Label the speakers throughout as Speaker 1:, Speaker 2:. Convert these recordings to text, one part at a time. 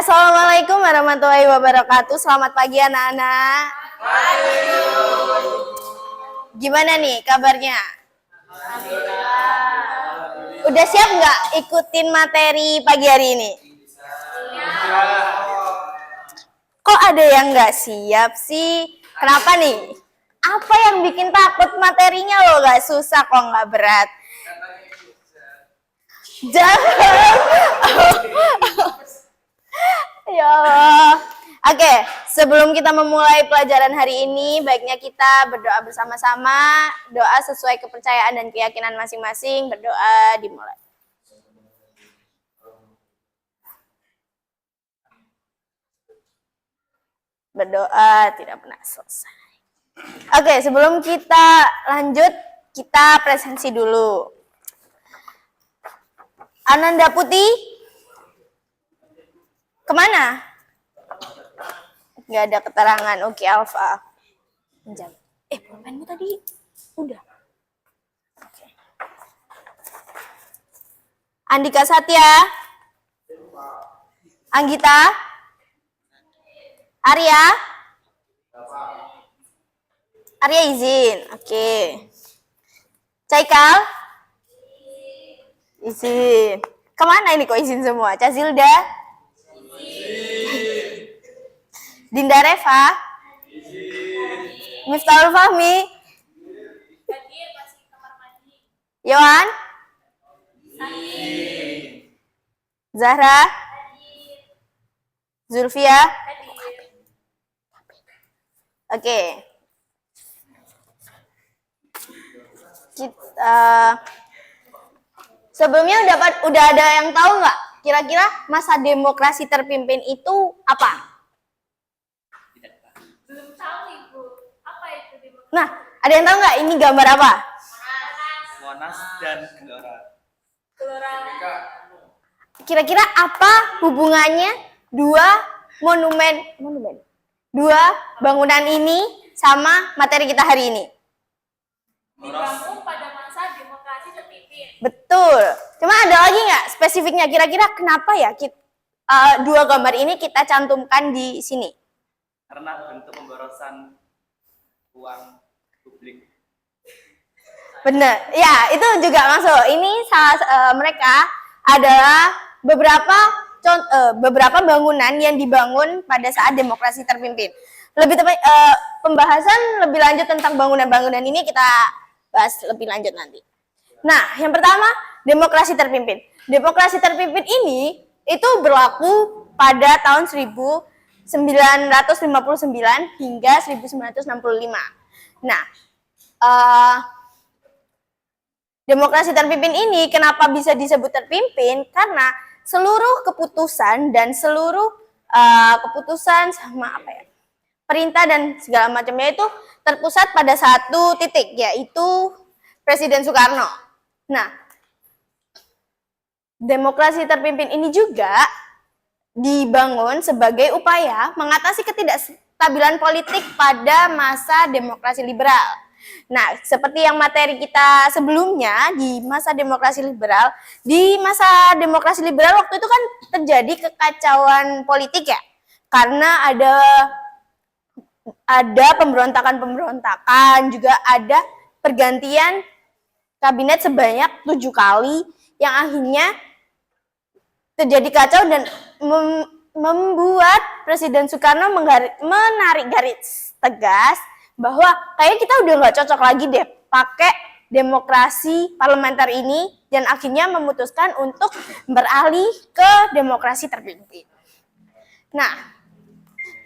Speaker 1: Assalamualaikum warahmatullahi wabarakatuh. Selamat pagi anak-anak. Gimana nih kabarnya? Udah siap nggak ikutin materi pagi hari ini? Kok ada yang nggak siap sih? Kenapa nih? Apa yang bikin takut materinya loh? Nggak susah kok, nggak berat. Jangan. Ya Allah. Oke, sebelum kita memulai pelajaran hari ini, baiknya kita berdoa bersama-sama. Doa sesuai kepercayaan dan keyakinan masing-masing. Berdoa dimulai. Berdoa tidak pernah selesai. Oke, sebelum kita lanjut, kita presensi dulu. Ananda Putih, kemana? Nggak ada keterangan. Oke, Alfa. Pulpenmu tadi udah. Oke. Andika Satya, Anggita, Arya, Arya izin. Oke. Caikal, izin. Kemana ini kok izin semua? Cazilda, Dinda Reva, Miftahul Fahmi, Yohan, Zahra, Zulfia. Oke. Sebelumnya udah ada yang tahu nggak? Kira-kira masa demokrasi terpimpin itu apa?
Speaker 2: Belum tahu Ibu. Apa itu demokrasi?
Speaker 1: Nah, ada yang tahu nggak ini gambar apa?
Speaker 3: Monas dan Gelora.
Speaker 1: Kira-kira apa hubungannya dua dua bangunan ini sama materi kita hari ini?
Speaker 2: Dibangun pada masa demokrasi terpimpin.
Speaker 1: Betul. Cuma ada lagi nggak spesifiknya? Kira-kira kenapa ya dua gambar ini kita cantumkan di sini?
Speaker 3: Karena bentuk pemborosan uang publik.
Speaker 1: Bener. Ya, itu juga masuk. Ini mereka adalah beberapa bangunan yang dibangun pada saat demokrasi terpimpin. Lebih tepat, pembahasan lebih lanjut tentang bangunan-bangunan ini kita bahas lebih lanjut nanti. Nah, yang pertama, demokrasi terpimpin. Demokrasi terpimpin ini itu berlaku pada tahun 1959 hingga 1965. Nah, demokrasi terpimpin ini kenapa bisa disebut terpimpin? Karena seluruh keputusan dan seluruh keputusan sama perintah dan segala macamnya itu terpusat pada satu titik, yaitu Presiden Soekarno. Nah, demokrasi terpimpin ini juga dibangun sebagai upaya mengatasi ketidakstabilan politik pada masa demokrasi liberal. Nah, seperti yang materi kita sebelumnya di masa demokrasi liberal, waktu itu kan terjadi kekacauan politik ya, karena ada pemberontakan, juga ada pergantian kabinet sebanyak 7 kali yang akhirnya terjadi kacau dan membuat Presiden Soekarno menarik garis tegas bahwa kayaknya kita udah nggak cocok lagi deh pakai demokrasi parlementer ini, dan akhirnya memutuskan untuk beralih ke demokrasi terpimpin. Nah,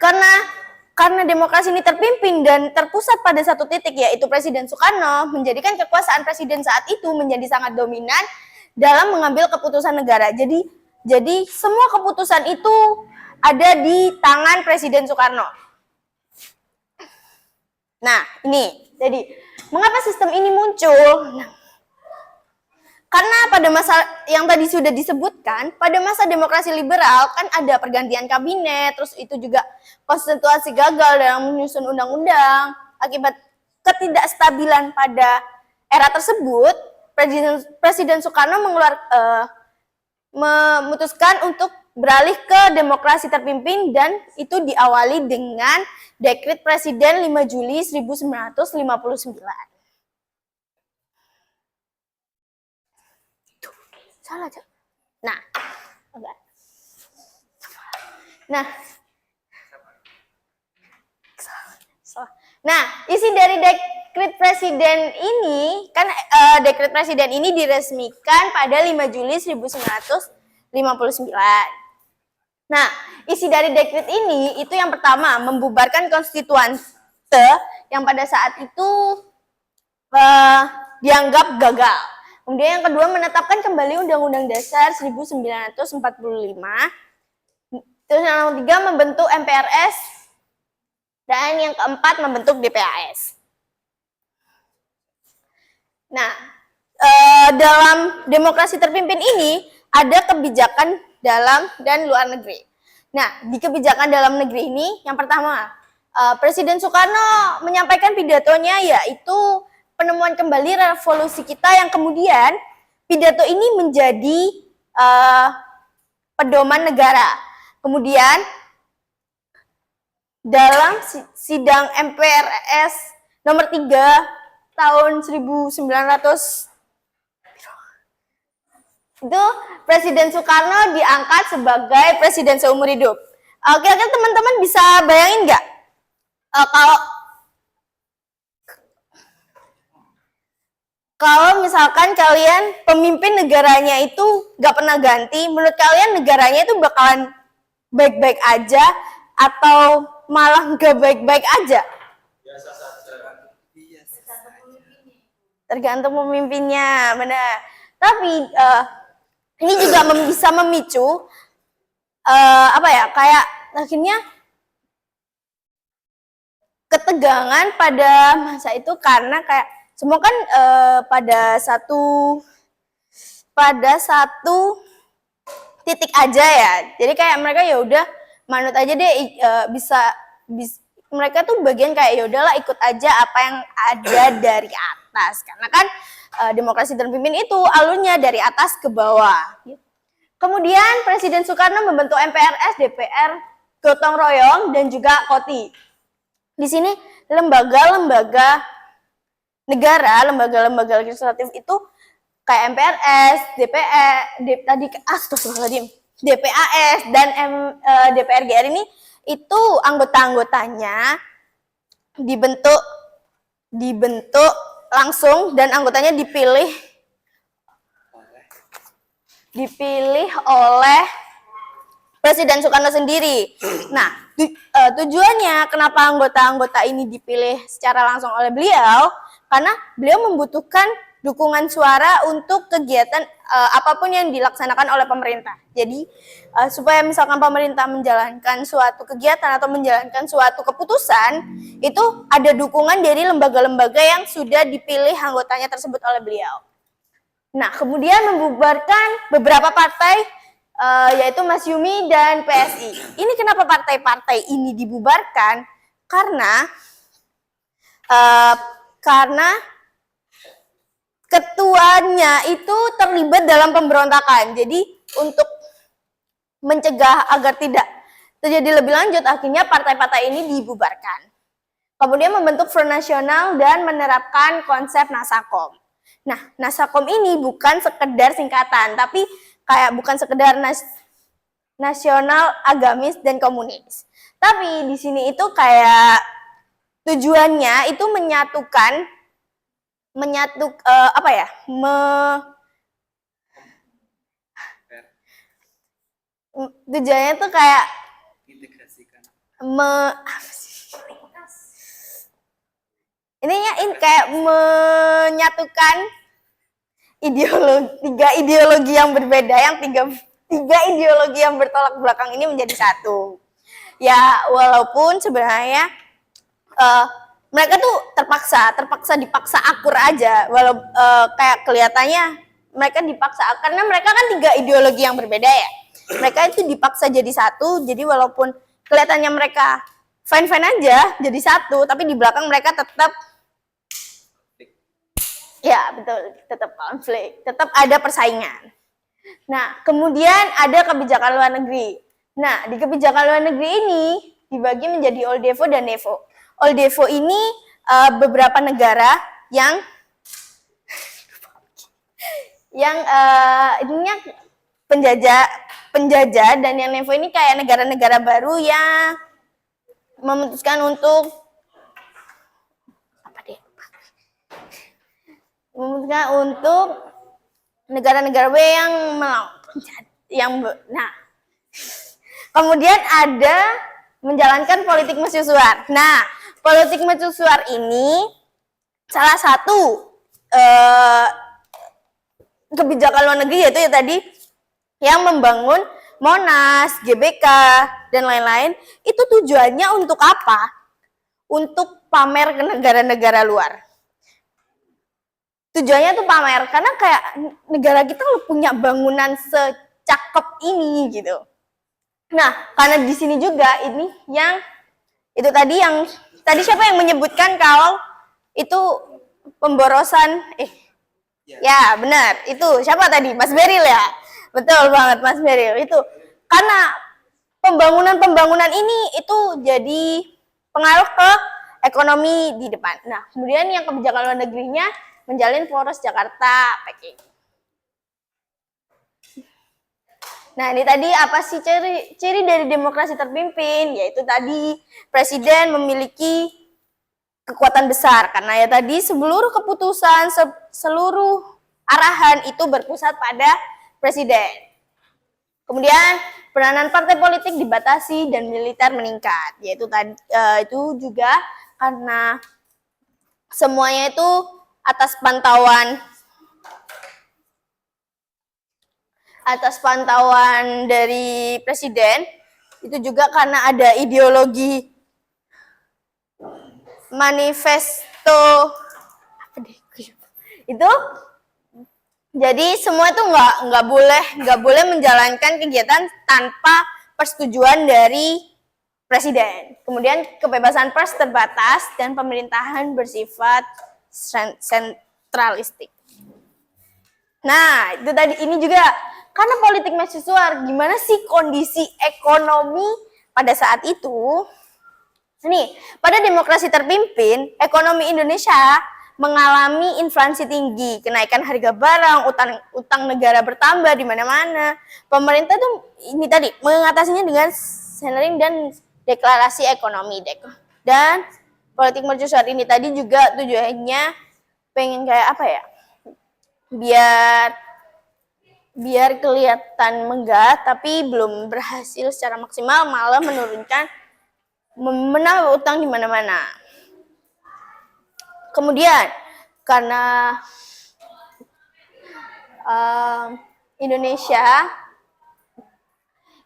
Speaker 1: karena demokrasi ini terpimpin dan terpusat pada satu titik, yaitu Presiden Soekarno, menjadikan kekuasaan presiden saat itu menjadi sangat dominan dalam mengambil keputusan negara. Jadi semua keputusan itu ada di tangan Presiden Soekarno. Nah, ini. Jadi, mengapa sistem ini muncul? Nah, karena pada masa yang tadi sudah disebutkan, pada masa demokrasi liberal kan ada pergantian kabinet, terus itu juga konstitusi gagal dalam menyusun undang-undang. Akibat ketidakstabilan pada era tersebut, Presiden Soekarno memutuskan untuk beralih ke demokrasi terpimpin dan itu diawali dengan Dekret Presiden 5 Juli 1959. Salah, Cak. Nah, enggak. Nah, isi dari Dekret Presiden ini kan Dekret Presiden ini diresmikan pada 5 Juli 1959. Nah, isi dari dekret ini itu yang pertama membubarkan konstituante yang pada saat itu dianggap gagal. Kemudian yang kedua menetapkan kembali Undang-Undang Dasar 1945. Terus yang ketiga membentuk MPRS dan yang keempat membentuk DPAS. Nah, dalam demokrasi terpimpin ini ada kebijakan dalam dan luar negeri. Nah, di kebijakan dalam negeri ini, yang pertama, Presiden Soekarno menyampaikan pidatonya yaitu penemuan kembali revolusi kita yang kemudian pidato ini menjadi pedoman negara. Kemudian dalam sidang MPRS nomor 3 tahun 1900 itu Presiden Soekarno diangkat sebagai presiden seumur hidup. Kira-kira teman-teman bisa bayangin nggak kalau misalkan kalian pemimpin negaranya itu nggak pernah ganti, menurut kalian negaranya itu bakalan baik-baik aja atau malah nggak baik-baik aja?
Speaker 3: Biasa saja.
Speaker 1: Tergantung pemimpinnya, benar. Tapi ini juga bisa memicu kayak akhirnya ketegangan pada masa itu karena kayak semua kan pada satu titik aja ya. Jadi kayak mereka ya udah manut aja deh, mereka tuh bagian kayak ya udahlah ikut aja apa yang ada dari atas. Karena kan demokrasi terpimpin itu alurnya dari atas ke bawah. Kemudian Presiden Soekarno membentuk MPRS, DPR, gotong royong dan juga KOTI. Di sini lembaga-lembaga negara, lembaga-lembaga legislatif itu kayak MPRS, DPAS dan DPR GR ini itu anggota-anggotanya dibentuk langsung dan anggotanya dipilih oleh Presiden Soekarno sendiri. Nah, tujuannya kenapa anggota-anggota ini dipilih secara langsung oleh beliau? Karena beliau membutuhkan dukungan suara untuk kegiatan apapun yang dilaksanakan oleh pemerintah. Jadi supaya misalkan pemerintah menjalankan suatu kegiatan atau menjalankan suatu keputusan, itu ada dukungan dari lembaga-lembaga yang sudah dipilih anggotanya tersebut oleh beliau. Nah, kemudian membubarkan beberapa partai yaitu Masyumi dan PSI. Ini kenapa partai-partai ini dibubarkan? Karena ketuanya itu terlibat dalam pemberontakan. Jadi untuk mencegah agar tidak terjadi lebih lanjut, akhirnya partai-partai ini dibubarkan. Kemudian membentuk Front Nasional dan menerapkan konsep Nasakom. Nah, Nasakom ini bukan sekedar singkatan, tapi kayak bukan sekedar nasional, agamis, dan komunis. Tapi di sini itu kayak tujuannya itu tujuannya tuh kayak
Speaker 3: Integrasikan.
Speaker 1: Kayak menyatukan tiga ideologi yang berbeda, yang tiga ideologi yang bertolak belakang ini menjadi satu. Ya, walaupun sebenarnya mereka tuh dipaksa akur aja, kayak kelihatannya mereka dipaksa karena mereka kan tiga ideologi yang berbeda ya. Mereka itu dipaksa jadi satu, jadi walaupun kelihatannya mereka fine-fine aja jadi satu, tapi di belakang mereka tetap ya betul, tetap konflik, tetap ada persaingan. Nah, kemudian ada kebijakan luar negeri. Nah, di kebijakan luar negeri ini dibagi menjadi OLDEVO dan NEVO. OLDEVO ini beberapa negara yang ininya penjajah dan yang NEVO ini kayak negara-negara baru yang memutuskan untuk negara-negara B nah, kemudian ada menjalankan politik mercusuar. Nah, politik mercusuar ini salah satu kebijakan luar negeri yaitu ya tadi yang membangun Monas, GBK, dan lain-lain. Itu tujuannya untuk apa? Untuk pamer ke negara-negara luar. Tujuannya tuh pamer, karena kayak negara kita punya bangunan secakep ini gitu. Nah, karena di sini juga ini yang itu tadi siapa yang menyebutkan kalau itu pemborosan ya benar, itu siapa tadi? Mas Beril ya? Betul banget Mas Beril. Itu karena pembangunan ini itu jadi pengaruh ke ekonomi di depan. Nah, kemudian yang kebijakan luar negerinya menjalin poros Jakarta Peking. Nah, ini tadi apa sih ciri dari demokrasi terpimpin? Yaitu tadi presiden memiliki kekuatan besar karena ya tadi seluruh keputusan, seluruh arahan itu berpusat pada presiden. Kemudian peranan partai politik dibatasi dan militer meningkat, yaitu tadi itu juga karena semuanya itu atas pantauan dari presiden, itu juga karena ada ideologi manifesto itu, jadi semua itu nggak boleh menjalankan kegiatan tanpa persetujuan dari presiden. Kemudian kebebasan pers terbatas dan pemerintahan bersifat sentralistik. Nah, itu tadi ini juga karena politik mercusuar, gimana sih kondisi ekonomi pada saat itu? Nih, pada demokrasi terpimpin, ekonomi Indonesia mengalami inflasi tinggi, kenaikan harga barang, utang negara bertambah di mana-mana. Pemerintah tuh ini tadi mengatasinya dengan sharing dan deklarasi ekonomi dan politik mercusuar ini tadi juga tujuannya pengen kayak apa ya? Biar kelihatan megah tapi belum berhasil secara maksimal, malah menambah utang di mana-mana. Kemudian karena Indonesia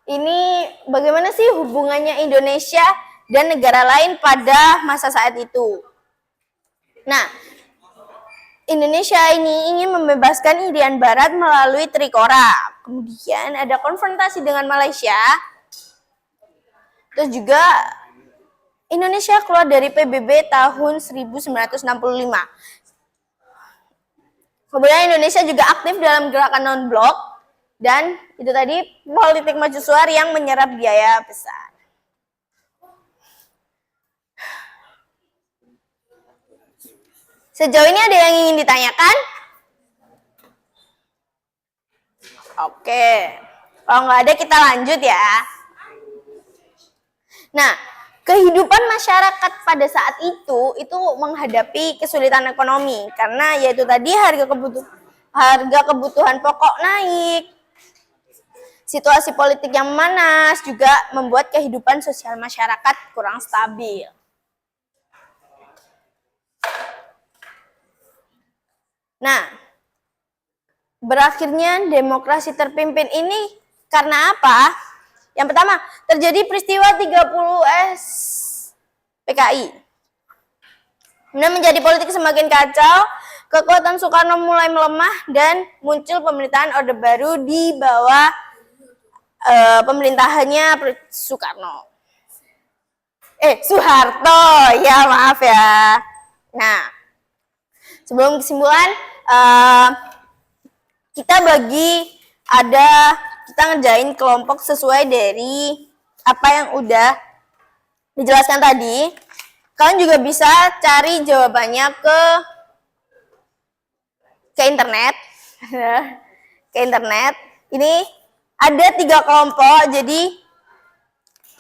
Speaker 1: ini bagaimana sih hubungannya Indonesia dan negara lain pada masa saat itu? Nah, Indonesia ini ingin membebaskan Irian Barat melalui Trikora. Kemudian ada konfrontasi dengan Malaysia. Terus juga Indonesia keluar dari PBB tahun 1965. Kemudian Indonesia juga aktif dalam gerakan non-blok dan itu tadi politik mercusuar yang menyerap biaya besar. Sejauh ini ada yang ingin ditanyakan? Oke, kalau nggak ada kita lanjut ya. Nah, kehidupan masyarakat pada saat itu menghadapi kesulitan ekonomi karena yaitu tadi harga kebutuhan pokok naik, situasi politik yang memanas juga membuat kehidupan sosial masyarakat kurang stabil. Nah, berakhirnya demokrasi terpimpin ini karena apa? Yang pertama, terjadi peristiwa 30 PKI. Kemudian menjadi politik semakin kacau, kekuatan Soekarno mulai melemah dan muncul pemerintahan Orde Baru di bawah pemerintahannya Soekarno. Soeharto, ya maaf ya. Nah, sebelum kesimpulan, kita bagi kita ngerjain kelompok sesuai dari apa yang udah dijelaskan tadi. Kalian juga bisa cari jawabannya ke internet. Ke internet. Ini ada 3 kelompok, jadi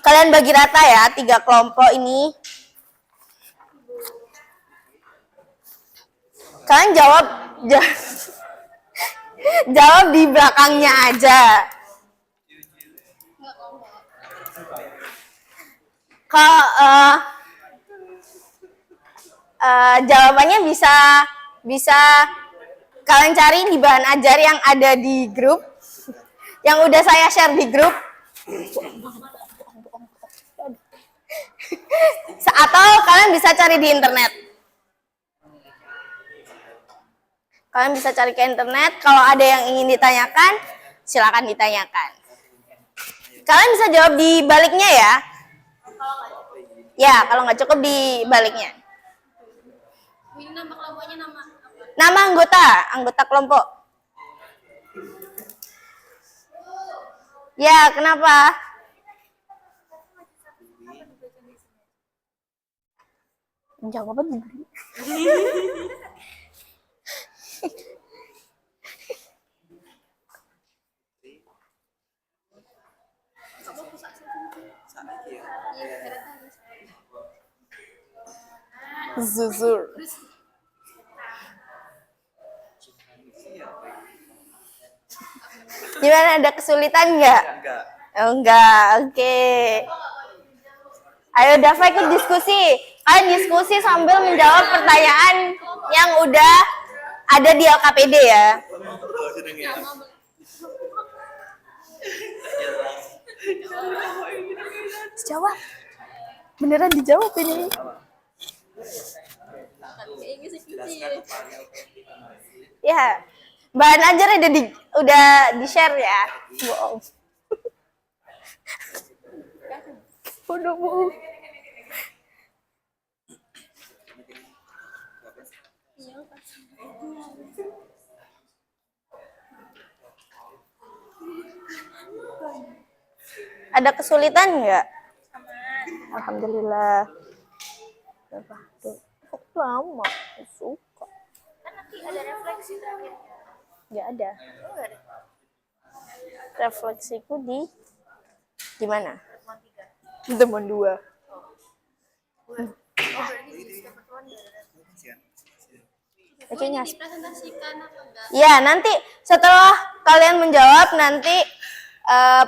Speaker 1: kalian bagi rata ya 3 kelompok ini. Kalian jawab di belakangnya aja. Kalau jawabannya bisa kalian cari di bahan ajar yang ada di grup, yang udah saya share di grup, atau kalian bisa cari di internet. Kalian bisa cari ke internet. Kalau ada yang ingin ditanyakan, silakan ditanyakan. Kalian bisa jawab di baliknya ya. Ya, kalau nggak cukup di baliknya.
Speaker 2: Ini nama kelompoknya nama apa?
Speaker 1: Nama anggota kelompok. Ya, kenapa? Jawab apa dulu? Zuzur. Gimana, ada kesulitan nggak?
Speaker 3: Enggak.
Speaker 1: Oh, enggak, oke. Ayo Dava ikut diskusi. Kalian diskusi sambil menjawab pertanyaan yang udah ada di LKPD ya. Dijawab. Beneran dijawab ini. Ya, bahan ajar udah di-share ya. Bohong. Udah bohong. Ada kesulitan nggak? Alhamdulillah. Lama, suka.
Speaker 2: Kan nanti ada refleksi terakhir.
Speaker 1: Nggak ada.
Speaker 2: Oh, nggak ada.
Speaker 1: Refleksiku di mana?
Speaker 2: Pertemuan 3.
Speaker 1: Di teman 2.
Speaker 2: Oh, berarti di setiap pertemuan nggak ada refleksi.
Speaker 1: Kayaknya.
Speaker 2: Dipresentasikan atau enggak?
Speaker 1: Ya, nanti setelah kalian menjawab, nanti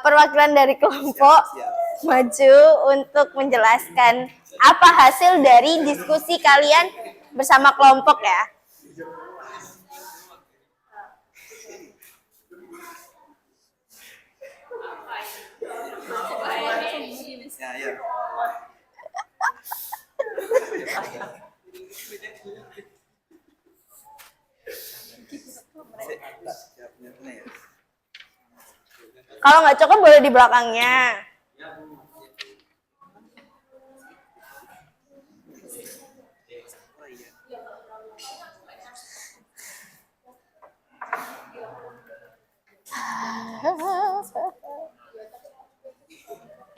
Speaker 1: perwakilan dari kelompok maju untuk menjelaskan apa hasil dari diskusi kalian bersama kelompok ya.
Speaker 3: Ya.
Speaker 1: Kalau nggak cukup boleh di belakangnya.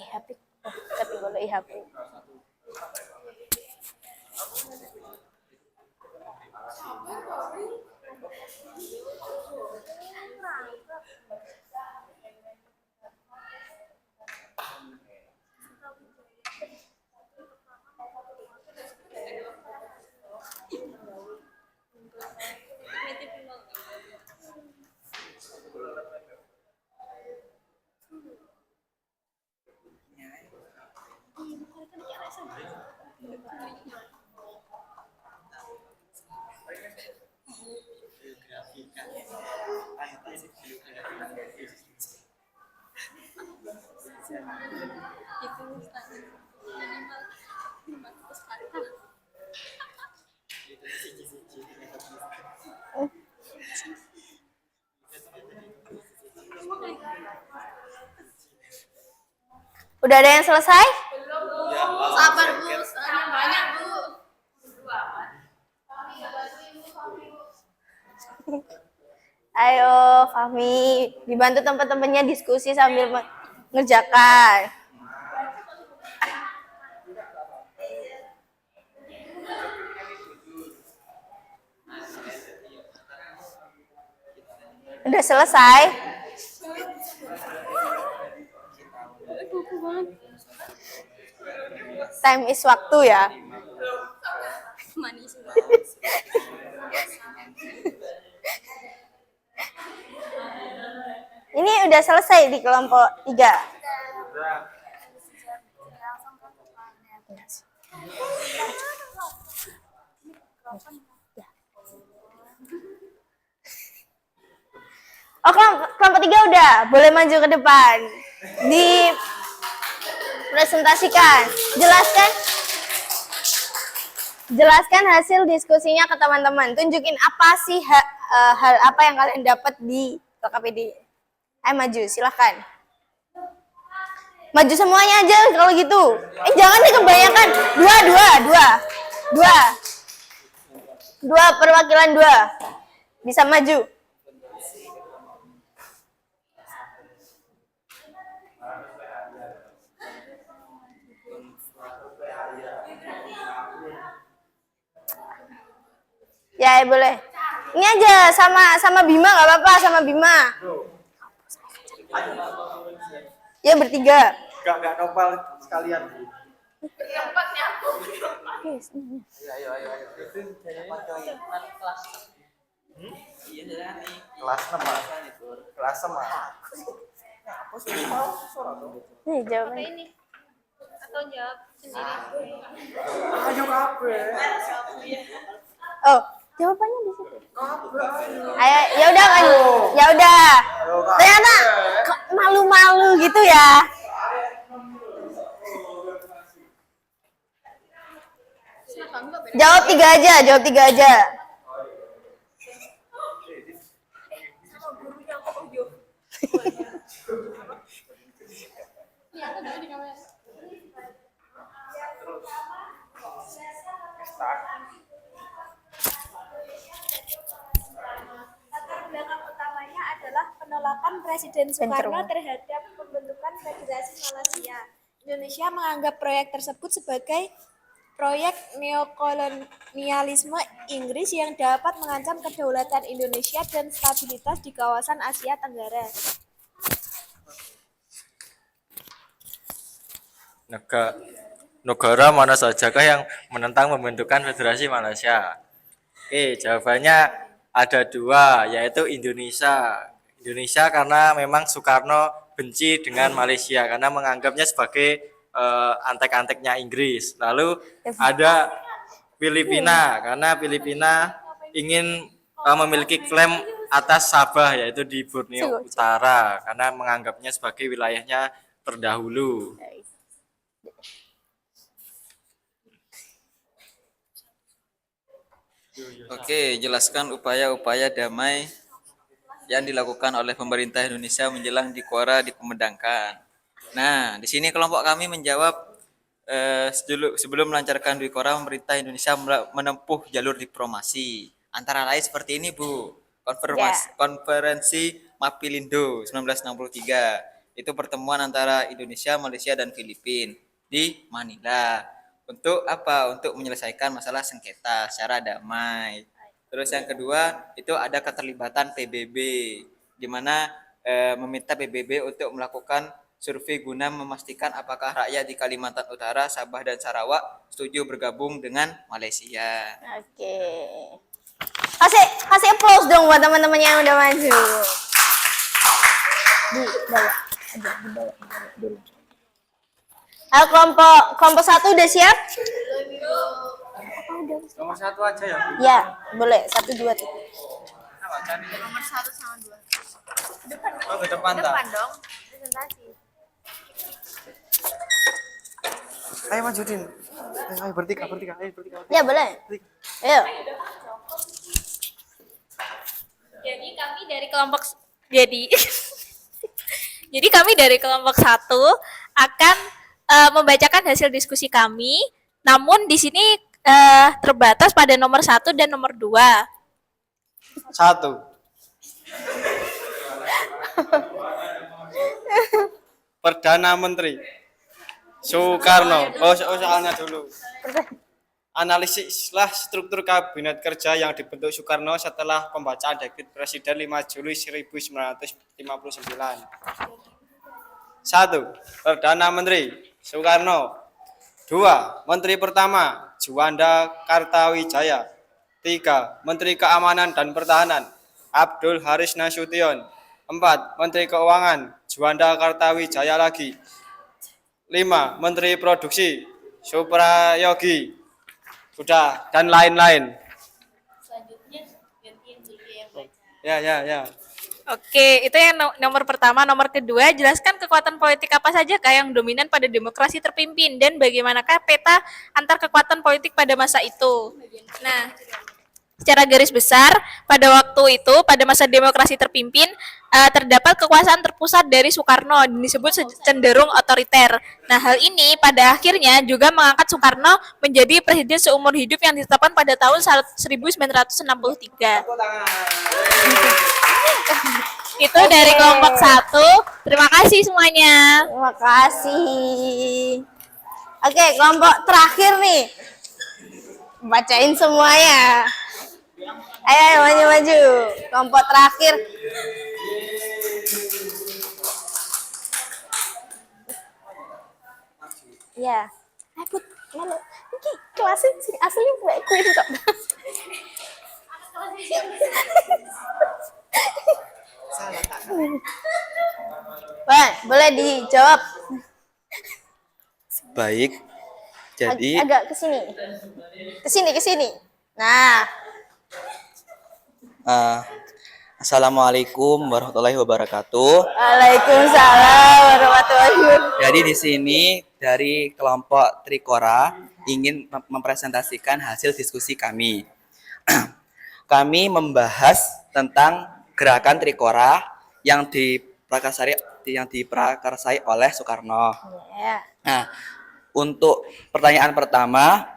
Speaker 1: IHP, kategori IHP. Udah ada yang selesai?
Speaker 2: Sabar Bu, soalnya banyak Bu.
Speaker 1: Ayo, Fahmi, dibantu teman-temannya diskusi sambil mengerjakan. Udah selesai? Time is waktu ya.
Speaker 2: Manis.
Speaker 1: Ini udah selesai di kelompok 3. Oh, kelompok 3 udah. Boleh maju ke depan. Dipresentasikan. Jelaskan hasil diskusinya ke teman-teman. Tunjukin apa sih hal apa yang kalian dapat di KKPD. Ayo maju, silahkan. Maju semuanya aja kalau gitu. Jangan nih kebanyakan. Dua perwakilan 2. Bisa maju. Ya, boleh. Ini aja sama Bima nggak apa-apa, sama Bima. Ya, bertiga.
Speaker 3: Enggak nopal sekalian. Ayo. Kelas 6. Kelas 6.
Speaker 1: Nih, jawabannya.
Speaker 2: Ini atau jawab sendiri.
Speaker 3: Ayo kabeh.
Speaker 1: Oh, jawabannya di situ. Ayo, ya udah kan. Ya udah. Ternyata kok malu-malu gitu ya. Jawab 3 aja.
Speaker 4: Latar belakang utamanya adalah penolakan Presiden Soekarno terhadap pembentukan Federasi Malaysia. Indonesia menganggap proyek tersebut sebagai proyek neokolonialisme Inggris yang dapat mengancam kedaulatan Indonesia dan stabilitas di kawasan Asia Tenggara.
Speaker 5: Negara mana sajakah yang menentang pembentukan Federasi Malaysia? Oke, jawabannya ada 2, yaitu Indonesia. Indonesia karena memang Soekarno benci dengan Malaysia karena menganggapnya sebagai antek-anteknya Inggris. Lalu ada Filipina karena Filipina ingin memiliki klaim atas Sabah yaitu di Borneo Utara karena menganggapnya sebagai wilayahnya terdahulu.
Speaker 6: Oke, jelaskan upaya-upaya damai yang dilakukan oleh pemerintah Indonesia menjelang Dikora dikumandangkan. Nah, di sini kelompok kami menjawab sebelum melancarkan Dikora, pemerintah Indonesia menempuh jalur diplomasi. Antara lain seperti ini, Bu. Konferensi Mapilindo 1963. Itu pertemuan antara Indonesia, Malaysia, dan Filipina di Manila. Untuk apa? Untuk menyelesaikan masalah sengketa secara damai. Terus yang kedua itu ada keterlibatan PBB, di mana meminta PBB untuk melakukan survei guna memastikan apakah rakyat di Kalimantan Utara, Sabah dan Sarawak setuju bergabung dengan Malaysia.
Speaker 1: Oke. Kasih applause dong buat teman-teman yang udah maju. Dibawa dulu. Ayo kelompok 1 udah siap?
Speaker 3: Nomor 1 aja ya.
Speaker 1: Ya, boleh. 1, 2, 3.
Speaker 2: Nomor 1 sama 2.
Speaker 3: Oh, ke depan dah.
Speaker 2: Depan dong. Presentasi.
Speaker 3: Ayo maju Din. Ayo bertiga.
Speaker 1: Ya, boleh. Ayo.
Speaker 2: Jadi kami dari kelompok 1 akan membacakan hasil diskusi kami. Namun di sini terbatas pada nomor 1 dan nomor 2.
Speaker 3: 1.
Speaker 7: Perdana Menteri Soekarno. Soalnya dulu. Analisislah struktur kabinet kerja yang dibentuk Soekarno setelah pembacaan dekret Presiden 5 Juli 1959. 1. Perdana Menteri Soekarno. 2. Menteri pertama Juanda Kartawijaya. 3. Menteri Keamanan dan Pertahanan Abdul Haris Nasution. 4. Menteri Keuangan Juanda Kartawijaya lagi. 5. Menteri Produksi Suprayogi. Sudah, dan lain-lain. Ya.
Speaker 2: Oke, itu yang nomor pertama. Nomor kedua, jelaskan kekuatan politik apa saja Kak yang dominan pada demokrasi terpimpin dan bagaimanakah peta antar kekuatan politik pada masa itu. Nah, secara garis besar, pada waktu itu, pada masa demokrasi terpimpin, terdapat kekuasaan terpusat dari Soekarno, disebut cenderung otoriter. Nah, hal ini pada akhirnya juga mengangkat Soekarno menjadi presiden seumur hidup yang ditetapkan pada tahun 1963. Itu dari kelompok 1. Terima kasih semuanya.
Speaker 1: Terima kasih. Oke, kelompok terakhir nih. Bacain semuanya. Ayo maju. Kelompok terakhir. Ya. Ayo Put, mana? Ini kelasnya sini aslinya Mbak Queen kok. Boleh dijawab.
Speaker 3: Baik. Jadi
Speaker 1: Agak ke sini. Ke sini. Nah,
Speaker 3: Assalamualaikum warahmatullahi wabarakatuh.
Speaker 1: Waalaikumsalam warahmatullahi wabarakatuh.
Speaker 3: Jadi di sini dari kelompok Trikora ingin mempresentasikan hasil diskusi kami. Kami membahas tentang gerakan Trikora yang diprakarsai oleh Soekarno.
Speaker 1: Ya.
Speaker 3: Nah, untuk pertanyaan pertama,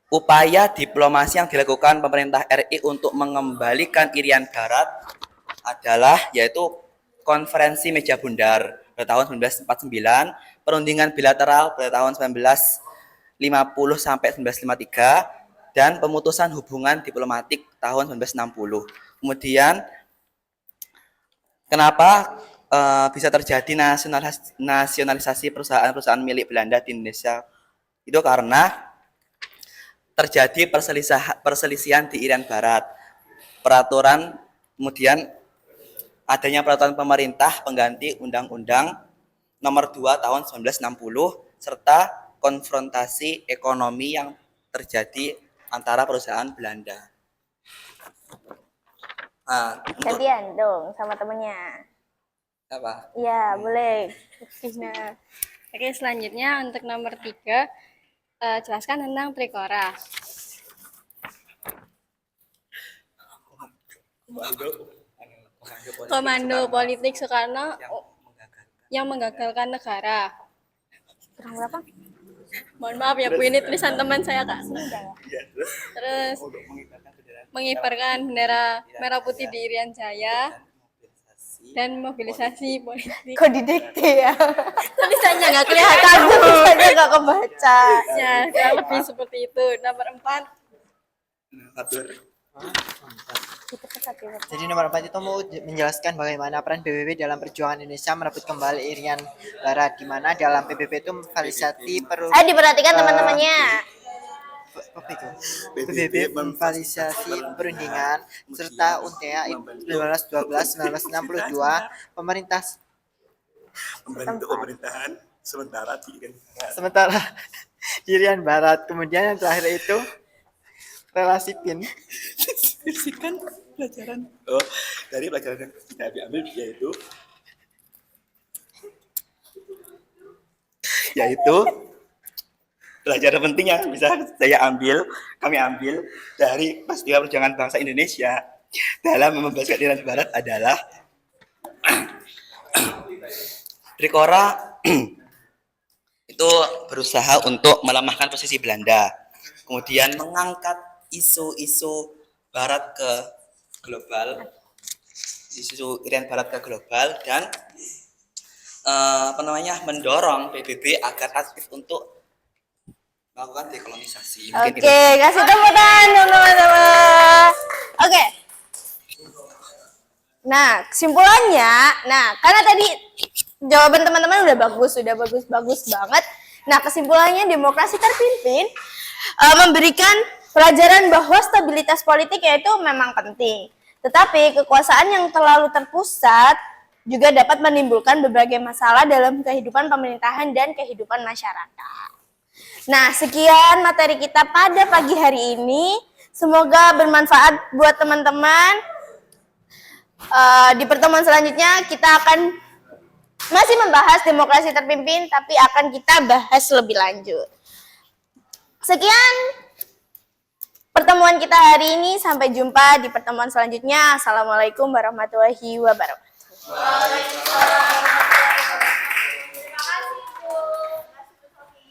Speaker 3: upaya diplomasi yang dilakukan pemerintah RI untuk mengembalikan Irian Barat adalah yaitu konferensi meja bundar pada tahun 1949, perundingan bilateral pada tahun 1950 sampai 1953, dan pemutusan hubungan diplomatik tahun 1960. Kemudian kenapa bisa terjadi nasionalisasi perusahaan-perusahaan milik Belanda di Indonesia? Itu karena terjadi perselisihan di Irian Barat. Peraturan, kemudian adanya peraturan pemerintah pengganti Undang-Undang Nomor 2 Tahun 1960 serta konfrontasi ekonomi yang terjadi antara perusahaan Belanda. Nah,
Speaker 1: Gantian dong sama temennya.
Speaker 3: apa?
Speaker 1: Iya, boleh.
Speaker 8: Nah, oke, selanjutnya untuk nomor 3, jelaskan tentang Trikora. Komando politik Soekarno yang menggagalkan negara.
Speaker 1: Kurang berapa?
Speaker 8: Mohon maaf ya Bu, ini tulisan teman saya Kak. Terus mengibarkan bendera merah putih di Irian Jaya dan mobilisasi politik.
Speaker 1: Kok didikte ya?
Speaker 8: Tulisannya nggak kelihatan.
Speaker 1: Tulisannya nggak kebaca.
Speaker 8: Ya, kurang lebih seperti itu. Nomor 4.
Speaker 9: Jadi nomor 4 itu mau menjelaskan bagaimana peran PBB dalam perjuangan Indonesia merebut kembali Irian Barat, di mana dalam PBB itu memfasilitasi
Speaker 1: Ayo diperhatikan teman-temannya.
Speaker 9: PBB memfasilitasi perundingan serta UNTA 1912-1962 pemerintah
Speaker 10: membantu pemerintahan sementara
Speaker 9: di Irian Barat. Kemudian yang terakhir itu relasi PIN.
Speaker 10: pelajaran dari pelajaran yang kita ambil yaitu pelajaran penting yang bisa kami ambil dari peristiwa perjuangan bangsa Indonesia dalam membebaskan Irian Barat adalah
Speaker 3: Trikora itu berusaha untuk melemahkan posisi Belanda, kemudian mengangkat isu-isu Barat ke global,
Speaker 10: isu Irian Barat ke global dan mendorong PBB agar aktif untuk melakukan dekolonisasi. Mungkin
Speaker 1: Oke, kasih tepuk tangan dong teman-teman. Oke. Nah, kesimpulannya, karena tadi jawaban teman-teman udah bagus banget. Nah, kesimpulannya demokrasi terpimpin memberikan pelajaran bahwa stabilitas politik yaitu memang penting. Tetapi kekuasaan yang terlalu terpusat juga dapat menimbulkan berbagai masalah dalam kehidupan pemerintahan dan kehidupan masyarakat. Nah, sekian materi kita pada pagi hari ini. Semoga bermanfaat buat teman-teman. Di pertemuan selanjutnya kita akan masih membahas demokrasi terpimpin, tapi akan kita bahas lebih lanjut. Sekian pertemuan kita hari ini. Sampai jumpa di pertemuan selanjutnya. Assalamualaikum warahmatullahi wabarakatuh.